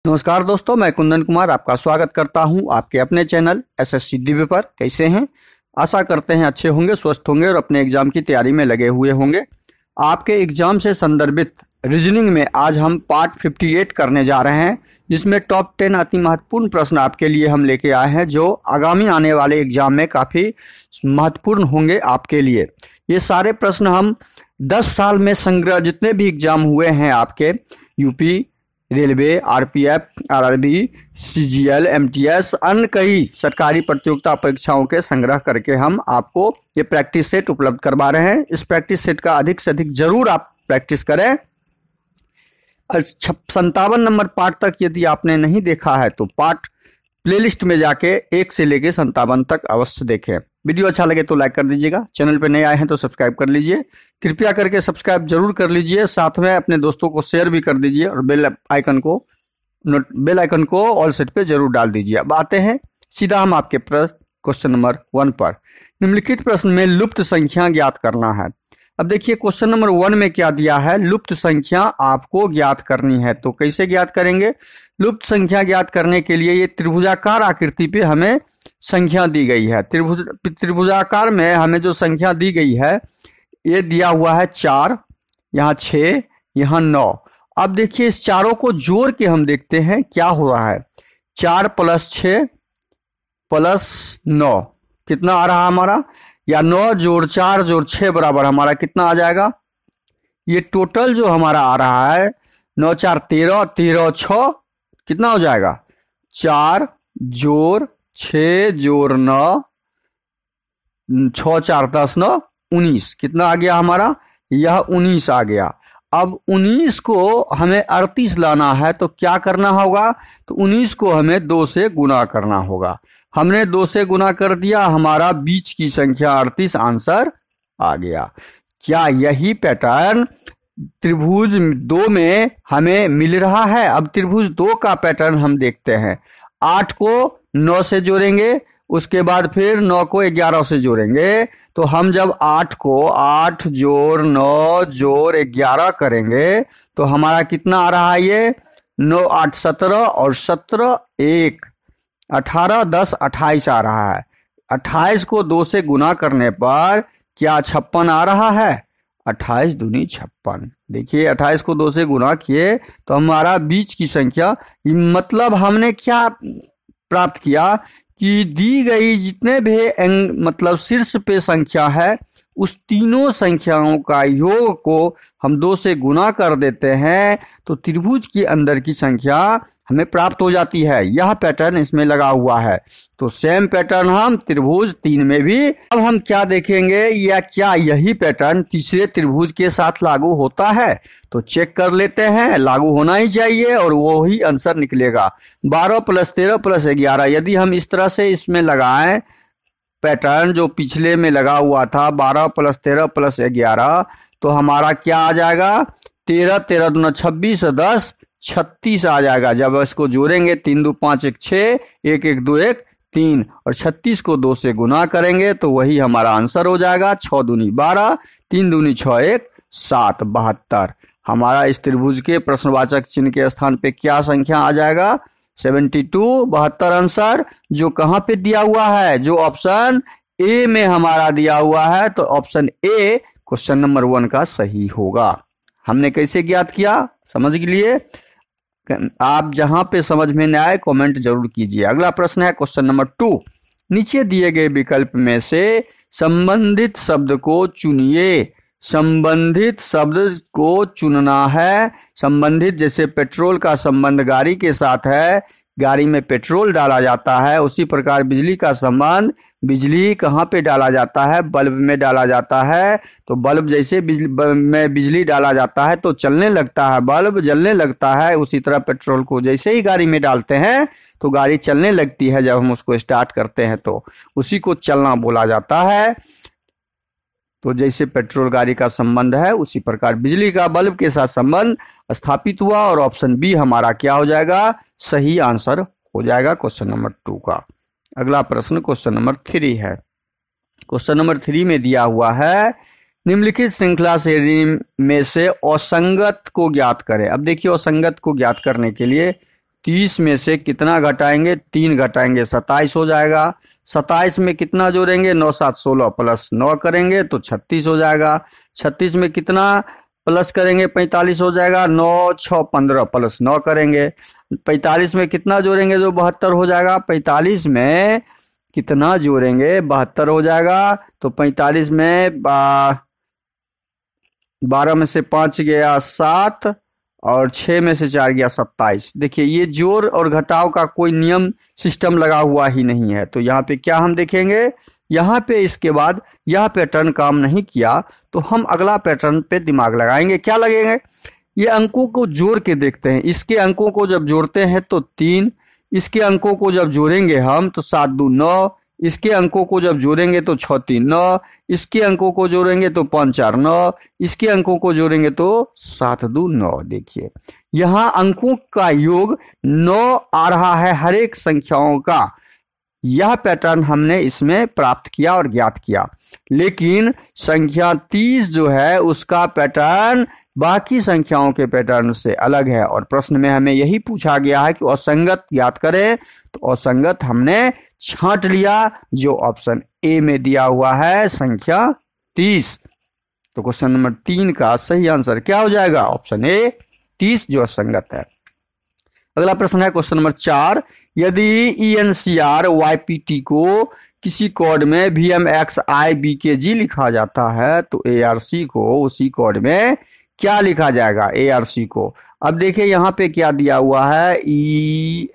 नमस्कार दोस्तों, मैं कुंदन कुमार आपका स्वागत करता हूं आपके अपने चैनल एसएससी दिव्य पर। कैसे हैं? आशा करते हैं अच्छे होंगे, स्वस्थ होंगे और अपने एग्जाम की तैयारी में लगे हुए होंगे। आपके एग्जाम से संदर्भित रीजनिंग में आज हम पार्ट 58 करने जा रहे हैं, जिसमें टॉप 10 अति महत्वपूर्ण प्रश्न आपके लिए हम लेके आए हैं, जो आगामी आने वाले एग्जाम में काफ़ी महत्वपूर्ण होंगे आपके लिए। ये सारे प्रश्न हम 10 साल में संग्रह जितने भी एग्जाम हुए हैं आपके UP, railway, RPF, RRB, CGL, MTS, अन्य कई सरकारी प्रतियोगिता परीक्षाओं के संग्रह करके हम आपको ये प्रैक्टिस सेट उपलब्ध करवा रहे हैं। इस प्रैक्टिस सेट का अधिक से अधिक जरूर आप प्रैक्टिस करें। 57 नंबर पार्ट तक यदि आपने नहीं देखा है तो पार्ट प्लेलिस्ट में जाके 1 से लेके 57 तक अवश्य देखें। वीडियो अच्छा लगे तो लाइक कर दीजिएगा, चैनल पे नए आए हैं तो सब्सक्राइब कर लीजिए। कृपया करके सब्सक्राइब जरूर कर लीजिए, साथ में अपने दोस्तों को शेयर भी कर दीजिए और बेल आइकन को ऑल सेट पे जरूर डाल दीजिए। अब आते हैं सीधा हम आपके क्वेश्चन नंबर 1 पर। निम्नलिखित प्रश्न में लुप्त संख्या ज्ञात करना है। अब देखिए क्वेश्चन नंबर 1 में क्या दिया है, लुप्त संख्या आपको ज्ञात करनी है। तो कैसे ज्ञात करेंगे? लुप्त संख्या ज्ञात करने के लिए ये त्रिभुजाकार आकृति पे हमें संख्या दी गई है। त्रिभुजाकार में हमें जो संख्या दी गई है, ये दिया हुआ है 4, यहाँ 6, यहाँ 9। अब देखिए इस चारों को जोड़ के हम देखते हैं क्या हो रहा है। 4 + 6 + 9 कितना आ रहा है हमारा, या 9 + 4 + 6 बराबर हमारा कितना आ जाएगा। ये टोटल जो हमारा आ रहा है 9 × 4 = 13, 13 × 6 कितना हो जाएगा, 4 + 6 + 9, 6 × 4 = 10, 9 = 19। कितना आ गया हमारा, यह 19 आ गया। अब 19 को हमें 38 लाना है तो क्या करना होगा, तो 19 को हमें 2 से गुना करना होगा। हमने 2 से गुना कर दिया, हमारा बीच की संख्या 38 आंसर आ गया। क्या यही पैटर्न त्रिभुज 2 में हमें मिल रहा है? अब त्रिभुज 2 का पैटर्न हम देखते हैं। 8 को 9 से जोड़ेंगे, उसके बाद फिर 9 को 11 से जोड़ेंगे। तो हम जब 8 को 8 + 9 + 11 करेंगे तो हमारा कितना आ रहा है, ये 9 × 8 = 17 और 17 1 18 10 28 आ रहा है। 28 को 2 से गुना करने पर क्या 56 आ रहा है? 28 दूनी 56। देखिए 28 को 2 से गुना किए तो हमारा बीच की संख्या, मतलब हमने क्या प्राप्त किया कि दी गई जितने भी मतलब शीर्ष पे संख्या है, उस तीनों संख्याओं का योग को हम 2 से गुना कर देते हैं तो त्रिभुज के अंदर की संख्या हमें प्राप्त हो जाती है। यह पैटर्न इसमें लगा हुआ है। तो सेम पैटर्न हम त्रिभुज 3 में भी अब हम क्या देखेंगे, या क्या यही पैटर्न तीसरे त्रिभुज के साथ लागू होता है? तो चेक कर लेते हैं, लागू होना ही चाहिए और वो ही आंसर निकलेगा। 12 + 13 + 11 यदि हम इस तरह से इसमें लगाएं पैटर्न जो पिछले में लगा हुआ था, 12 + 13 + 11, तो हमारा क्या आ जाएगा, 13 13 दूना 26, 10 36 आ जाएगा। जब इसको जोड़ेंगे 3 × 2 = 5, 1 = 6, 1 1 2 1 3 और 36 को 2 से गुना करेंगे तो वही हमारा आंसर हो जाएगा। 6 दूनी 12, 3 दूनी 6, 1 7 72। हमारा इस त्रिभुज के प्रश्नवाचक चिन्ह के स्थान पे क्या संख्या आ जाएगा, 72 72 आंसर, जो कहाँ पे दिया हुआ है, जो ऑप्शन ए में हमारा दिया हुआ है। तो ऑप्शन ए क्वेश्चन नंबर 1 का सही होगा। हमने कैसे ज्ञात किया समझ लिए? आप जहां पे समझ में न आए कमेंट जरूर कीजिए। अगला प्रश्न है क्वेश्चन नंबर 2। नीचे दिए गए विकल्प में से संबंधित शब्द को चुनिए। संबंधित शब्द को चुनना है। संबंधित जैसे पेट्रोल का संबंध गाड़ी के साथ है, गाड़ी में पेट्रोल डाला जाता है, उसी प्रकार बिजली का संबंध बिजली कहाँ पे डाला जाता है, बल्ब में डाला जाता है। तो बल्ब जैसे बिजली डाला जाता है तो चलने लगता है, बल्ब जलने लगता है। उसी तरह पेट्रोल को जैसे ही गाड़ी में डालते हैं तो गाड़ी चलने लगती है। जब हम उसको स्टार्ट करते हैं तो उसी को चलना बोला जाता है। तो जैसे पेट्रोल गाड़ी का संबंध है, उसी प्रकार बिजली का बल्ब के साथ संबंध स्थापित हुआ और ऑप्शन बी हमारा क्या हो जाएगा, सही आंसर हो जाएगा क्वेश्चन नंबर 2 का। अगला प्रश्न क्वेश्चन नंबर 3 है। क्वेश्चन नंबर 3 में दिया हुआ है, निम्नलिखित श्रृंखला श्रेणी में से असंगत को ज्ञात करें। अब देखिए असंगत को ज्ञात करने के लिए 30 में से कितना घटाएंगे, 3 घटाएंगे 27 हो जाएगा। 27 में कितना जोड़ेंगे, 9 7 16 प्लस 9 करेंगे तो 36 हो जाएगा। 36 में कितना प्लस करेंगे, 45 हो जाएगा। 9 6 15 प्लस 9 करेंगे। 45 में कितना जोड़ेंगे जो 72 हो जाएगा। 45 में कितना जोड़ेंगे, 72 हो जाएगा। तो 45 में 12 में से 5 गया 7 और 6 में से 4 गया 27। देखिए ये जोड़ और घटाव का कोई नियम सिस्टम लगा हुआ ही नहीं है। तो यहाँ पे क्या हम देखेंगे, यहाँ पे इसके बाद यह पैटर्न काम नहीं किया तो हम अगला पैटर्न पे दिमाग लगाएंगे। क्या लगेंगे, ये अंकों को जोड़ के देखते हैं। इसके अंकों को जब जोड़ते हैं तो 3, इसके अंकों को जब जोड़ेंगे हम तो 7 2 9, इसके अंकों को जब जोड़ेंगे तो 6 3 9, इसके अंकों को जोड़ेंगे तो 5 4 9, इसके अंकों को जोड़ेंगे तो 7 2 9। देखिए यहाँ अंकों का योग 9 आ रहा है हर एक संख्याओं का। यह पैटर्न हमने इसमें प्राप्त किया और ज्ञात किया। लेकिन संख्या 30 जो है उसका पैटर्न बाकी संख्याओं के पैटर्न से अलग है और प्रश्न में हमें यही पूछा गया है कि असंगत ज्ञात करें। तो असंगत हमने छांट लिया जो ऑप्शन ए में दिया हुआ है, संख्या 30। तो क्वेश्चन नंबर 3 का सही आंसर क्या हो जाएगा, ऑप्शन ए 30 जो असंगत है। अगला प्रश्न है क्वेश्चन नंबर 4, यदि ENCR YPT को किसी कोड में VMXIBKG लिखा जाता है तो ARC को उसी कोड में क्या लिखा जाएगा, ARC को। अब देखिए यहाँ पे क्या दिया हुआ है, ENCR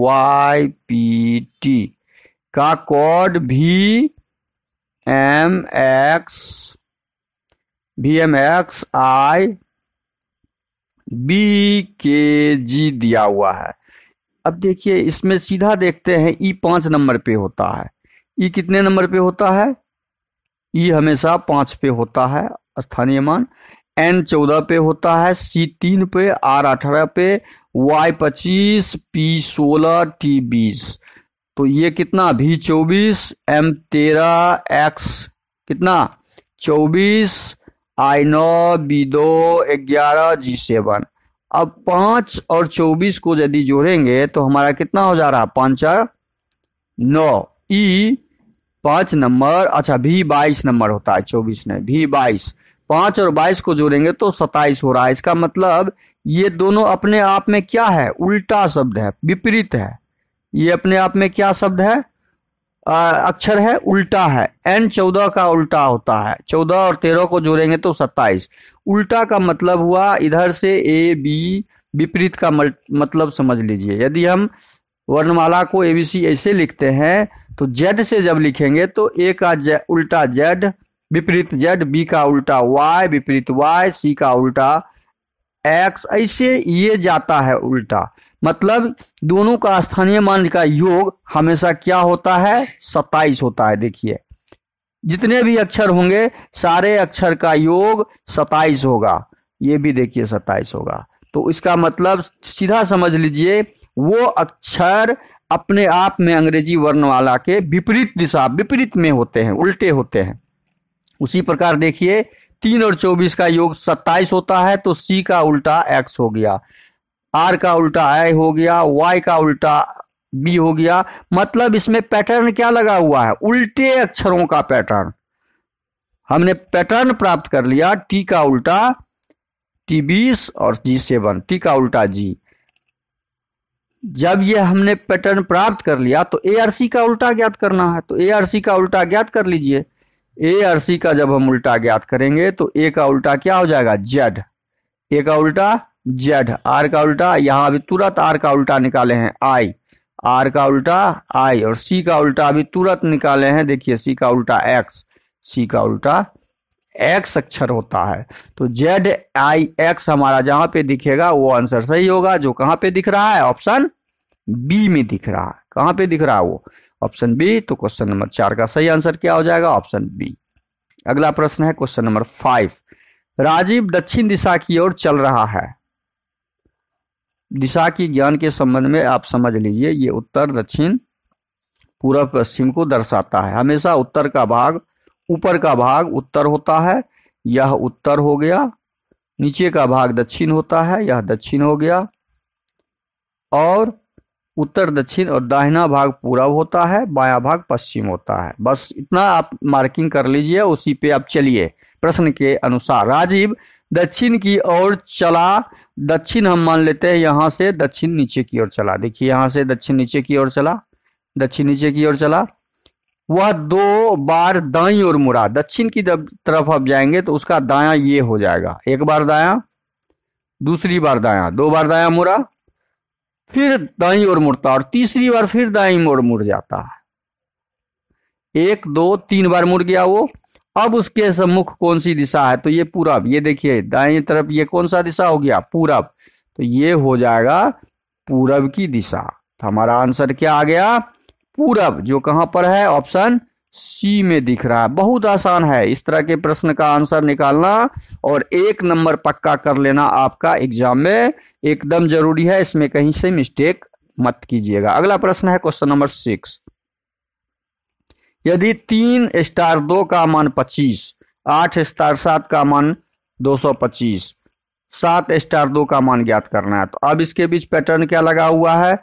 YPT का कोड VMXIBKG दिया हुआ है। अब देखिए इसमें सीधा देखते हैं, E 5 नंबर पे होता है। E कितने नंबर पे होता है, E हमेशा 5 पे होता है स्थानीय मान। N 14 पे होता है, C 3 पे, R 18 पे, Y 25, P 16, T 20। तो ये कितना, V 24, M 13, X कितना 24, I 9, B 2 11, G 7। अब 5 और 24 को यदि जोड़ेंगे तो हमारा कितना हो जा रहा है, 5 4 9। E 5 नंबर, अच्छा V 22 नंबर होता है, 24 नहीं, V 22। 5 और 22 को जोड़ेंगे तो 27 हो रहा है। इसका मतलब ये दोनों अपने आप में क्या है, उल्टा शब्द है, विपरीत है। ये अपने आप में क्या शब्द है, अक्षर है, उल्टा है। N 14 का उल्टा होता है, 14 और 13 को जोड़ेंगे तो 27। उल्टा का मतलब हुआ इधर से A B, विपरीत का मतलब समझ लीजिए। यदि हम वर्णमाला को ABC ऐसे लिखते हैं तो Z से जब लिखेंगे तो A का उल्टा Z, विपरीत Z, B का उल्टा Y, विपरीत Y, C का उल्टा X, ऐसे ये जाता है उल्टा। मतलब दोनों का स्थानीय मान का योग हमेशा क्या होता है, 27 होता है। देखिए जितने भी अक्षर होंगे सारे अक्षर का योग 27 होगा, ये भी देखिए 27 होगा। तो इसका मतलब सीधा समझ लीजिए वो अक्षर अपने आप में अंग्रेजी वर्णमाला के विपरीत दिशा, विपरीत में होते हैं, उल्टे होते हैं। उसी प्रकार देखिए 3 और 24 का योग 27 होता है तो C का उल्टा X हो गया, R का उल्टा I हो गया, Y का उल्टा B हो गया। मतलब इसमें पैटर्न क्या लगा हुआ है, उल्टे अक्षरों का पैटर्न। हमने पैटर्न प्राप्त कर लिया, T का उल्टा T 20 और G 7, T का उल्टा G। जब ये हमने पैटर्न प्राप्त कर लिया तो ARC का उल्टा ज्ञात करना है। तो ARC का उल्टा ज्ञात कर लीजिए। ARC का जब हम उल्टा ज्ञात करेंगे तो A का उल्टा क्या हो जाएगा, Z। A का उल्टा Z, R का उल्टा, यहाँ अभी तुरंत R का उल्टा निकाले हैं I, R का उल्टा I, और C का उल्टा अभी तुरंत निकाले हैं, देखिए C का उल्टा X, C का उल्टा X अक्षर होता है। तो ZIX हमारा जहां पे दिखेगा वो आंसर सही होगा। जो कहां पे दिख रहा है, ऑप्शन बी में दिख रहा है। कहां पे दिख रहा है वो, ऑप्शन बी। तो क्वेश्चन नंबर 4 का सही आंसर क्या हो जाएगा, ऑप्शन बी। अगला प्रश्न है क्वेश्चन नंबर 5, राजीव दक्षिण दिशा की ओर चल रहा है। दिशा की ज्ञान के संबंध में आप समझ लीजिए, ये उत्तर दक्षिण पूर्व पश्चिम को दर्शाता है। हमेशा उत्तर का भाग, ऊपर का भाग उत्तर होता है। यह उत्तर हो गया, नीचे का भाग दक्षिण होता है, यह दक्षिण हो गया, और उत्तर दक्षिण और दाहिना भाग पूरब होता है, बायां भाग पश्चिम होता है। बस इतना आप मार्किंग कर लीजिए, उसी पे आप चलिए। प्रश्न के अनुसार राजीव दक्षिण की ओर चला। दक्षिण हम मान लेते हैं, यहां से दक्षिण नीचे की ओर चला। देखिए यहां से दक्षिण नीचे की ओर चला, दक्षिण नीचे की ओर चला। वह 2 बार दाईं ओर मुड़ा। दक्षिण की तरफ आप जाएंगे तो उसका दायां ये हो जाएगा, 1 बार दायां, दूसरी बार दायां, 2 बार दायां मुड़ा, फिर दाईं ओर मुड़ता और तीसरी बार फिर दाईं ओर मुड़ जाता है। 1 2 3 बार मुड़ गया वो। अब उसके सम्मुख कौन सी दिशा है? तो ये पूरब। ये देखिए दाईं तरफ ये कौन सा दिशा हो गया? पूरब। तो ये हो जाएगा पूरब की दिशा। तो हमारा आंसर क्या आ गया? पूरब, जो कहां पर है? ऑप्शन सी में दिख रहा है। बहुत आसान है इस तरह के प्रश्न का आंसर निकालना, और 1 नंबर पक्का कर लेना आपका एग्जाम में एकदम जरूरी है। इसमें कहीं से मिस्टेक मत कीजिएगा। अगला प्रश्न है क्वेश्चन नंबर 6। यदि 3 स्टार 2 का मान 25, 8 स्टार 7 का मान 225, 7 स्टार 2 का मान ज्ञात करना है, तो अब इसके बीच पैटर्न क्या लगा हुआ है?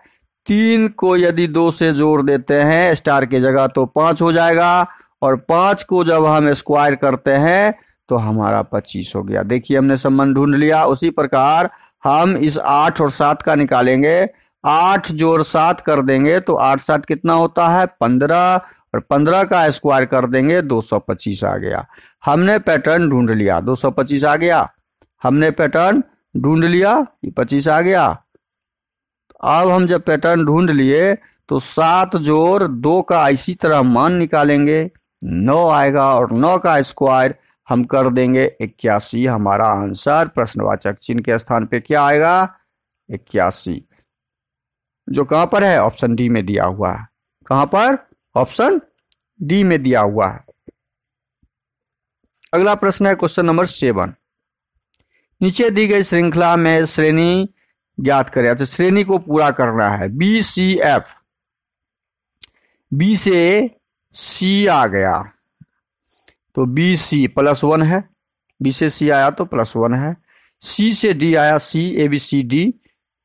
3 को यदि 2 से जोड़ देते हैं स्टार की जगह तो 5 हो जाएगा, और 5 को जब हम स्क्वायर करते हैं तो हमारा 25 हो गया। देखिए हमने संबंध ढूंढ लिया। उसी प्रकार हम इस 8 और 7 का निकालेंगे। 8 जोड़ 7 कर देंगे तो 8 7 कितना होता है? 15, और 15 का स्क्वायर कर देंगे 225 आ गया। हमने पैटर्न ढूंढ लिया, 225 आ गया। हमने पैटर्न ढूंढ लिया, 25 आ गया। अब हम जब पैटर्न ढूंढ लिए तो 7 जोड़ 2 का इसी तरह मान निकालेंगे, 9 आएगा, और 9 का स्क्वायर हम कर देंगे 81। हमारा आंसर प्रश्नवाचक चिन्ह के स्थान पे क्या आएगा? 81, जो कहां पर है? ऑप्शन डी में दिया हुआ है। कहां पर? ऑप्शन डी में दिया हुआ है। अगला प्रश्न है क्वेश्चन नंबर 7। नीचे दी गई श्रृंखला में श्रेणी ज्ञात करें। अच्छा, श्रेणी को पूरा करना है। बी सी एफ, बी से सी आ गया तो बी सी +1 है, बी से सी आया तो +1 है। सी से डी आया, सी ए बी सी डी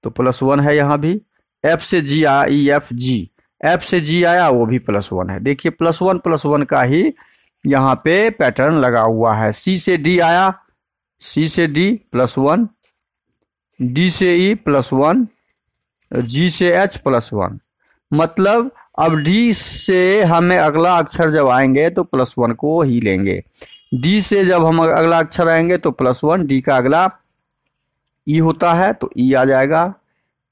तो +1 है यहां भी। एफ से जी आया, ई एफ जी, एफ से जी आया वो भी +1 है। देखिए +1 का ही यहां पे पैटर्न लगा हुआ है। सी से डी आया, सी से डी +1, डी से ई +1, जी से एच +1। मतलब अब डी से हमें अगला अक्षर जब आएंगे तो +1 को ही लेंगे। डी से जब हम अगला अक्षर आएंगे तो +1, डी का अगला ई होता है तो ई आ जाएगा,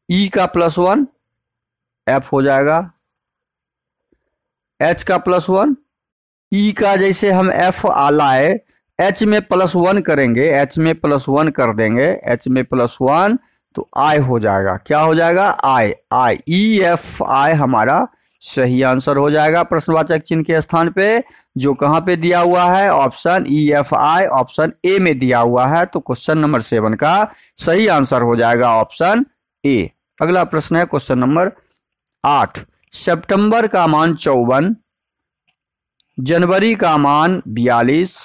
ई का +1 एफ हो जाएगा, एच का +1, ई का जैसे हम एफ लाए, एच में +1 करेंगे, एच में +1 कर देंगे, एच में +1 तो आई हो जाएगा। क्या हो जाएगा? आई, आई, ई एफ आई हमारा सही आंसर हो जाएगा प्रश्नवाचक चिन्ह के स्थान पे, जो कहां पे दिया हुआ है? Option E F I, option A में दिया हुआ है। तो क्वेश्चन नंबर 7 का सही आंसर हो जाएगा ऑप्शन ए। अगला प्रश्न है क्वेश्चन नंबर 8। सितंबर का मान 54, जनवरी का मान 42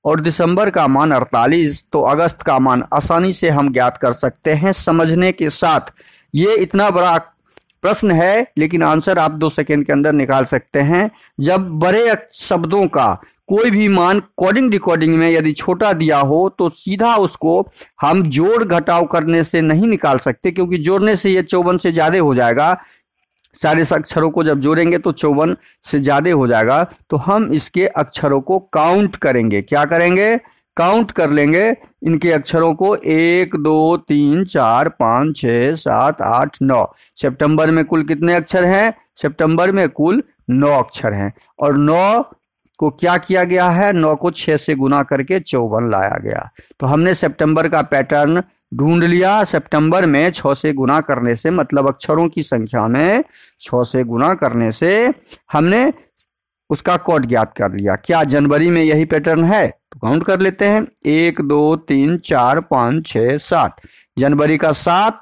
और दिसंबर का मान 48, तो अगस्त का मान आसानी से हम ज्ञात कर सकते हैं समझने के साथ। ये इतना बड़ा प्रश्न है लेकिन आंसर आप 2 सेकंड के अंदर निकाल सकते हैं। जब बड़े शब्दों का कोई भी मान कोडिंग डिकोडिंग में यदि छोटा दिया हो तो सीधा उसको हम जोड़ घटाव करने से नहीं निकाल सकते, क्योंकि जोड़ने से ये 54 से ज्यादा हो जाएगा। सारे अक्षरों को जब जोड़ेंगे तो 54 से ज्यादा हो जाएगा। तो हम इसके अक्षरों को काउंट करेंगे। क्या करेंगे? काउंट कर लेंगे इनके अक्षरों को। 1 2 3 4 5 6 7 8 9। सितंबर में कुल कितने अक्षर हैं? सितंबर में कुल 9 अक्षर हैं, और 9 को क्या किया गया है? 9 को 6 से गुना करके 54 लाया गया। तो हमने सितंबर का पैटर्न ढूंढ लिया। सितंबर में 6 से गुना करने से, मतलब अक्षरों की संख्या में 6 से गुना करने से हमने उसका कोड ज्ञात कर लिया। क्या जनवरी में यही पैटर्न है? तो काउंट कर लेते हैं। 1 2 3 4 5 6 7। जनवरी का 7,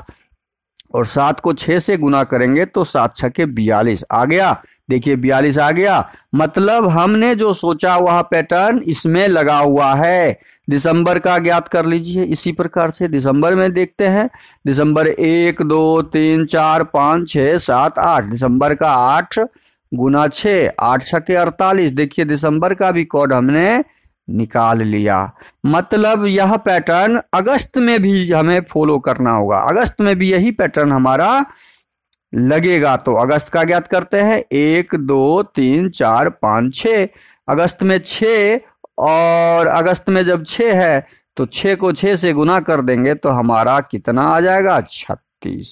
और 7 को 6 से गुना करेंगे तो 7 6 42 आ गया। देखिए 42 आ गया, मतलब हमने जो सोचा वह पैटर्न इसमें लगा हुआ है। दिसंबर का ज्ञात कर लीजिए इसी प्रकार से। दिसंबर में देखते हैं, दिसंबर 1 2 3 4 5 6 7 8, दिसंबर का 8 गुना 6, 8 छके 48। देखिए दिसंबर का भी कोड हमने निकाल लिया। मतलब यह पैटर्न अगस्त में भी हमें फॉलो करना होगा, अगस्त में भी यही पैटर्न हमारा लगेगा। तो अगस्त का ज्ञात करते हैं, 1 2 3 4 5 6, अगस्त में 6, और अगस्त में जब 6 है तो 6 को 6 से गुना कर देंगे तो हमारा कितना आ जाएगा, 36।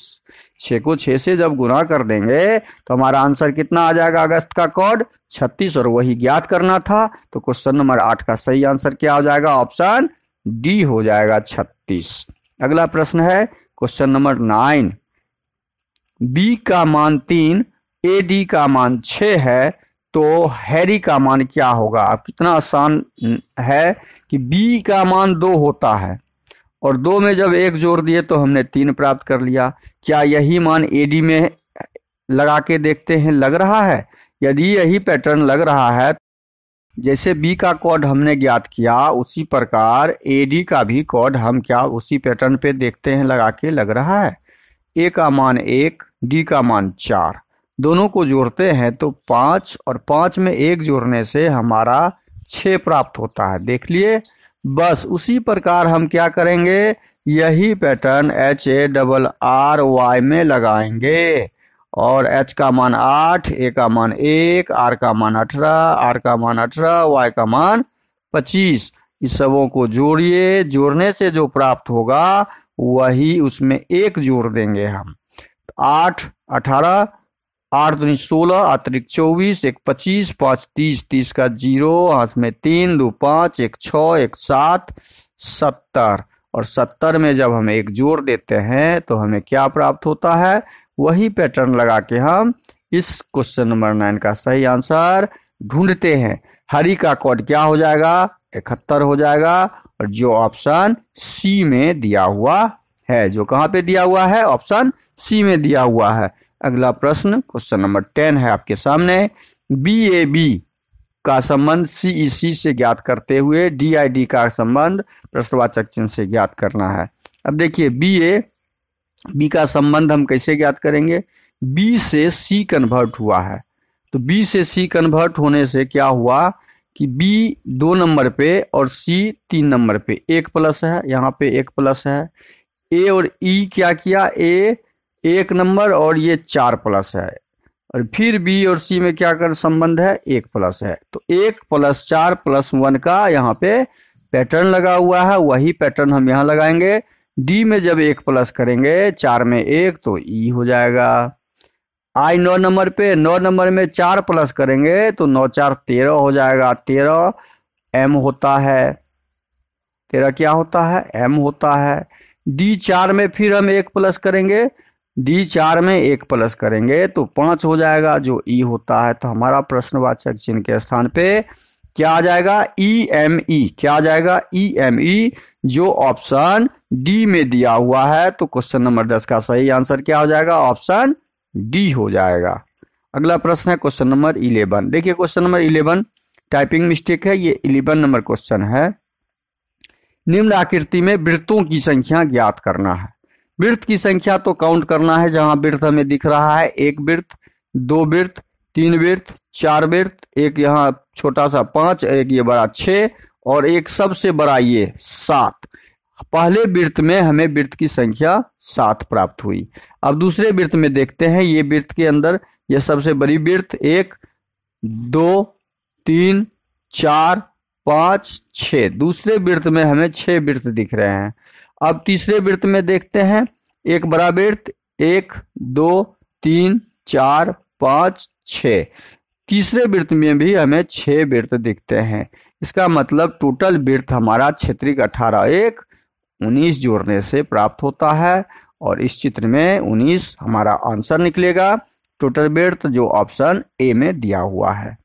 6 को 6 से जब गुना कर देंगे तो हमारा आंसर कितना आ जाएगा, अगस्त का कोड 36, और वही ज्ञात करना था। तो क्वेश्चन नंबर 8 का सही आंसर क्या हो जाएगा, ऑप्शन डी हो जाएगा 36। अगला प्रश्न है क्वेश्चन नंबर 9। बी का मान 3, ए डी का मान 6 है, तो हैरी का मान क्या होगा। अब कितना आसान है कि बी का मान 2 होता है और 2 में जब 1 जोड़ दिए तो हमने 3 प्राप्त कर लिया। क्या यही मान ए डी में लगा के देखते हैं, लग रहा है। यदि यही पैटर्न लग रहा है, जैसे बी का कोड हमने ज्ञात किया उसी प्रकार ए डी का भी कोड हम क्या उसी पैटर्न पे देखते हैं लगा के, लग रहा है। ए का मान 1, डी का मान 4, दोनों को जोड़ते हैं तो 5, और 5 में 1 जोड़ने से हमारा 6 प्राप्त होता है। देख लिए, बस उसी प्रकार हम क्या करेंगे, यही पैटर्न HARRY में लगाएंगे, और H का मान 8, A का मान 1, R का मान 18, R का मान 18, Y का मान 25। इस सबों को जोड़िए, जोड़ने से जो प्राप्त होगा वही उसमें 1 जोड़ देंगे हम। 8 18, 8 दूनी 16, अतिरिक्त 24, 1 25, 5 30, 30 का 0, हाथ में 3, 2 5, 1 6, 1 7, 70, और 70 में जब हम 1 जोड़ देते हैं तो हमें क्या प्राप्त होता है, वही पैटर्न लगा के हम इस क्वेश्चन नंबर 9 का सही आंसर ढूंढते हैं। हरी का कोड क्या हो जाएगा, 71 हो जाएगा, और जो ऑप्शन सी में दिया हुआ है, जो कहाँ पे दिया हुआ है, ऑप्शन सी में दिया हुआ है। अगला प्रश्न क्वेश्चन नंबर 10 है आपके सामने। BAB का संबंध CEC से ज्ञात करते हुए DID का संबंध प्रश्नवाचक चिन्ह से ज्ञात करना है। अब देखिए B का संबंध हम कैसे ज्ञात करेंगे, B से C कन्वर्ट हुआ है, तो B से C कन्वर्ट होने से क्या हुआ कि B 2 नंबर पे और C 3 नंबर पे, 1 प्लस है, यहाँ पे 1 प्लस है। A और E क्या किया, A 1 नंबर और ये 4 प्लस है, और फिर B और C में क्या कर संबंध है, 1 प्लस है। तो 1 + 4 + 1 का यहाँ पे पैटर्न लगा हुआ है, वही पैटर्न हम यहाँ लगाएंगे। D में जब 1 प्लस करेंगे, 4 में 1 तो E हो जाएगा। I 9 नंबर पे, 9 नंबर में 4 प्लस करेंगे तो 9 4 13 हो जाएगा, 13 M होता है, 13 क्या होता है, M होता है। D 4 में फिर हम 1 प्लस करेंगे, D 4 में 1 प्लस करेंगे तो 5 हो जाएगा, जो E होता है। तो हमारा प्रश्नवाचक चिन्ह के स्थान पे क्या आ जाएगा, EME, क्या आ जाएगा, EME, जो ऑप्शन डी में दिया हुआ है। तो क्वेश्चन नंबर 10 का सही आंसर क्या हो जाएगा, ऑप्शन डी हो जाएगा। अगला प्रश्न है क्वेश्चन नंबर 11। देखिए क्वेश्चन नंबर 11 टाइपिंग मिस्टेक है, ये 11 नंबर क्वेश्चन है। निम्न आकृति में वृत्तों की संख्या ज्ञात करना है। वृत्त की संख्या तो काउंट करना है, जहां वृत्त हमें दिख रहा है, 1 वृत्त, 2 वृत्त, 3 वृत्त, 4 वृत्त, एक यहाँ छोटा सा 5, एक ये बड़ा 6, और एक सबसे बड़ा ये 7। पहले वृत्त में हमें वृत्त की संख्या 7 प्राप्त हुई। अब दूसरे वृत्त में देखते हैं, ये वृत्त के अंदर ये सबसे बड़ी वृत्त 1 2 3 4 5 6, दूसरे वृत्त में हमें 6 वृत्त दिख रहे हैं। अब तीसरे वृत्त में देखते हैं, एक बड़ा वृत्त 1 2 3 4 5 6, तीसरे वृत्त में भी हमें 6 वृत्त दिखते हैं। इसका मतलब टोटल वृत्त हमारा क्षेत्रिक 18 1 19 जोड़ने से प्राप्त होता है, और इस चित्र में 19 हमारा आंसर निकलेगा, टोटल वृत्त, जो ऑप्शन ए में दिया हुआ है।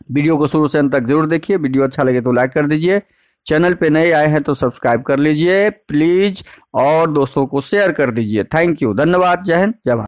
वीडियो को शुरू से अंत तक जरूर देखिए, वीडियो अच्छा लगे तो लाइक कर दीजिए, चैनल पे नए आए हैं तो सब्सक्राइब कर लीजिए प्लीज, और दोस्तों को शेयर कर दीजिए। थैंक यू, धन्यवाद, जय हिंद, जय भारत।